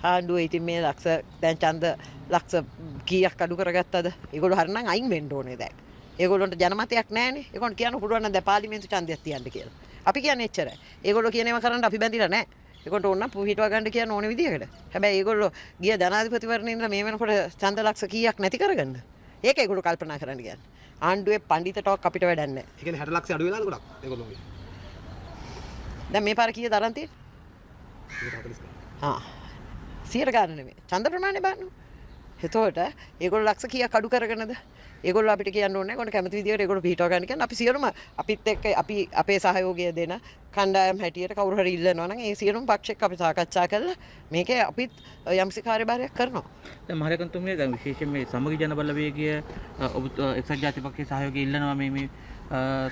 ආණ්ඩුවේ ඉතින් මේ ලක්ෂ දැන් ඡන්ද ලක්ෂ කීයක් අඩු කරගත්තද? ඒගොල්ලෝ හරිනම් අයින් වෙන්න ඕනේ දැන්. ඒගොල්ලන්ට ජනමතයක් නැහැනේ. ඒගොල්ලන්ට කියන්න පුළුවන් නම් දැන් පාර්ලිමේන්තු ඡන්දයක් තියන්න කියලා. අපි කියන්නේ එච්චරයි. ඒගොල්ලෝ කියන ඒවා කරන්න අපි බැඳිලා නැහැ. ඒගොල්ලෝ ඕන නම් පිටව ගන්න කියන ඕන විදියකට. හැබැයි ඒගොල්ලෝ ගිය ජනාධිපතිවරණේ ඉඳලා මේ වෙනකොට ඡන්ද ලක්ෂ කීයක් නැති කරගන්න. ඒක ඒගොල්ලෝ කල්පනා කරන්න කියන්නේ. ආණ්ඩුවේ පඬිත ටොක් අපිට වැඩක් නැහැ. ඒ කියන්නේ 60 ලක්ෂ අඩු වෙලාද ගොඩක් ඒගොල්ලෝගේ. දැන් මේ පාර කීයද තරම් තියෙන්නේ? 100 ගන්න නෙමෙයි. ඡන්ද ප්‍රමාණය බලන්න. එතකොට ඒගොල්ලෝ ලක්ෂ කීයක් අඩු කරගෙනද? ඒගොල්ලෝ අපිට කියන්න ඕනේ ඒගොල්ලෝ කැමති විදියට ඒගොල්ලෝ පිටව ගන්න කියන්නේ අපි සියලුම අපිත් එක්ක අපි අපේ සහයෝගය දෙන කණ්ඩායම් හැටියට කවුරු හරි ඉල්ලනවා නම් ඒ සියලුම පක්ෂ එක්ක අපි සාකච්ඡා කරලා මේකේ අපිත් යම්සි කාර්යභාරයක් කරනවා. දැන් මහරකන්තුමිය දැන් විශේෂයෙන් මේ සමගි ජන බලවේගය ඔබ එක්සත් ජාතික පක්ෂයේ සහයෝගය ඉල්ලනවා මේ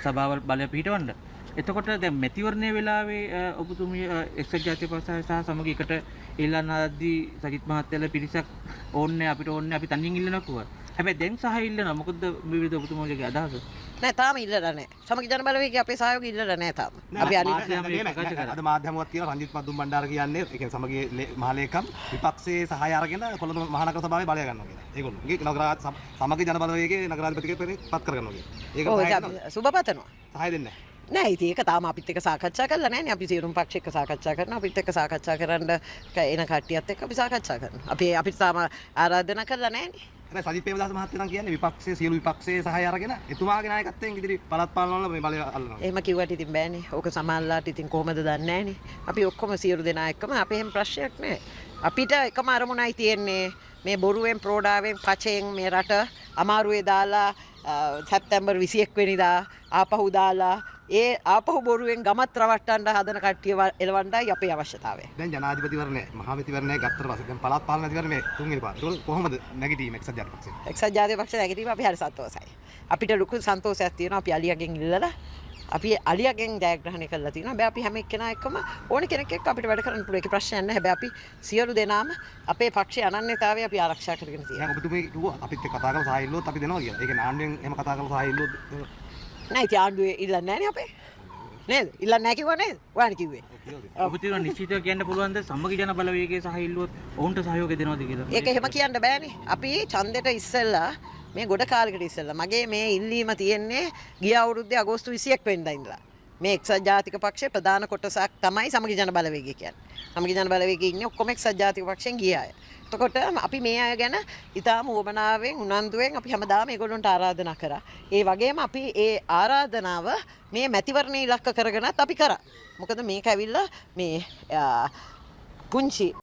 සභාවල් බලය පිටවන්න. එතකොට දැන් මැතිවරණයේ වෙලාවේ ඔබතුමිය එක්සත් ජාතික පක්ෂය සහ සමගි එකට ඉල්ලන්න ආදී සජිත් මහත්තයලා පිරිසක් ඕන්නේ අපිට ඕන්නේ අපි තනියෙන් ඉල්ලනවා කිව්වා. හැබැයි දැන් සහය ඉල්ලනවා මොකද විවිධ ඔබතුමාගේ අදහස? නෑ තාම ඉල්ලලා නෑ. සමගි ජන බලවේගය අපේ සහයෝගය ඉල්ලලා නෑ තාම. අපි අද මාධ්‍යමවත් කියලා රංජිත් මදුම් බණ්ඩාර කියන්නේ ඒ කියන්නේ සමගියේ මහලේකම් විපක්ෂයේ සහාය අරගෙන කොළඹ මහනගර සභාවේ බලය ගන්නවා කියලා. ඒගොල්ලෝගේ සමගි ජන බලවේගයේ නගරාධිපතිගේ පත් කරගන්නවා කියලා. ඒක සුබපතනවා. සහාය දෙන්නේ නෑ ඉතින් ඒක තාම අපිත් එක්ක සාකච්ඡා කරලා නෑනේ. අපි සියලුම පක්ෂ එක්ක සාකච්ඡා කරනවා. අපිත් එක්ක සාකච්ඡා කරන්න එන කට්ටියත් එක්ක අපි සාකච්ඡා කරනවා. අපිට තාම ආරාධනා කරලා නෑනේ. නැහැ. සජිත් ප්‍රේමදාස මහත්තයා නම් කියන්නේ විපක්ෂයේ සියලු විපක්ෂයේ සහාය අරගෙන එතුමාගේ නායකත්වයෙන් ඉදිරි පළාත් පාලන වල මේ බලය අල්ලනවා. එහෙම කිව්වට ඉතින් බෑනේ. ඕක සමාල්ලාට ඉතින් කොහමද දන්නේ නෑනේ. අපි ඔක්කොම සියලු දෙනා එක්කම අපේ එහෙම ප්‍රශ්නයක් නෑ. අපිට එකම අරමුණයි තියෙන්නේ මේ බොරුවෙන් ප්‍රෝඩාවෙන් පචයෙන් මේ රට අමාරුවේ දාලා සැප්තැම්බර් 21 වෙනිදා ආපහු දාලා ඒ ආපහු බොරුවෙන් ගමත් රවට්ටන්න හදන කට්ටිය එලවන්නයි අපේ අවශ්‍යතාවය. දැන් ජනාධිපතිවරණය මහමැතිවරණය ගත්තට පස්සේ දැන් පළාත් පාලන මැතිවරණය තුන්වෙනි පාර. ඒක කොහොමද නැගිටීම එක්සත් ජාතික පක්ෂය? එක්සත් ජාතික පක්ෂය නැගිටීම අපි හරි සන්තෝෂයි. අපිට ලොකු සන්තෝෂයක් තියෙනවා. අපි අලියගෙන් ඉල්ලලා අපි අලියගෙන් ජයග්‍රහණය කරලා තියෙනවා. හැබැයි අපි හැම එක්කෙනා එක්කම ඕන කෙනෙක් එක්ක අපිට වැඩ කරන්න පුළුවන්. ඒක ප්‍රශ්නයක් නැහැ. හැබැයි අපි සියලු දෙනාම අපේ පක්ෂයේ අනන්‍යතාවය අපි ආරක්ෂා කරගෙන තියෙනවා. දැන් ඔබතුමී කිව්වා අපිත් එක්ක කතා කරලා සහාය ඉල්ලුවොත් අපි දෙනවා කියලා. ඒ කියන්නේ ආණ්ඩුවෙන් එහෙම කතා කරලා සහාය ඉල්ලුවොත් නෑ ඉතින් ආණ්ඩුවේ ඉල්ලන්නේ නෑනේ අපේ. නේද? ඉල්ලන්නේ නැහැ කිව්වා නේද? ඔයානේ කිව්වේ. ඔබතුමා නිශ්චිතව කියන්න පුළුවන්ද සමගි ජන බලවේගයේ සහය ඉල්ලුවොත් ඔවුන්ට සහයෝගය දෙනවද කියලා? ඒක එහෙම කියන්න බෑනේ. අපි ඡන්දෙට ඉස්සෙල්ලා මේ ගොඩ කාලෙකට ඉස්සෙල්ලා මගේ මේ ඉල්ලීම තියෙන්නේ ගිය අවුරුද්දේ අගෝස්තු 21 වෙනිදා ඉඳලා. මේ එක්සත් ජාතික පක්ෂයේ ප්‍රධාන කොටසක් තමයි සමගි ජන බලවේගය කියන්නේ. සමගි ජන බලවේගයේ ඉන්නේ ඔක්කොම එක්සත් ජාතික පක්ෂයෙන් ගිය අය. එතකොට අපි මේ අය ගැන ඉතාම උවමනාවෙන් උනන්දුවෙන් අපි හැමදාම ඒගොල්ලොන්ට ආරාධනා කරා. ඒ වගේම අපි ඒ ආරාධනාව මේ මැතිවරණ ඉලක්ක කරගෙනත් අපි කරා. මොකද මේක ඇවිල්ලා මේ පුංචි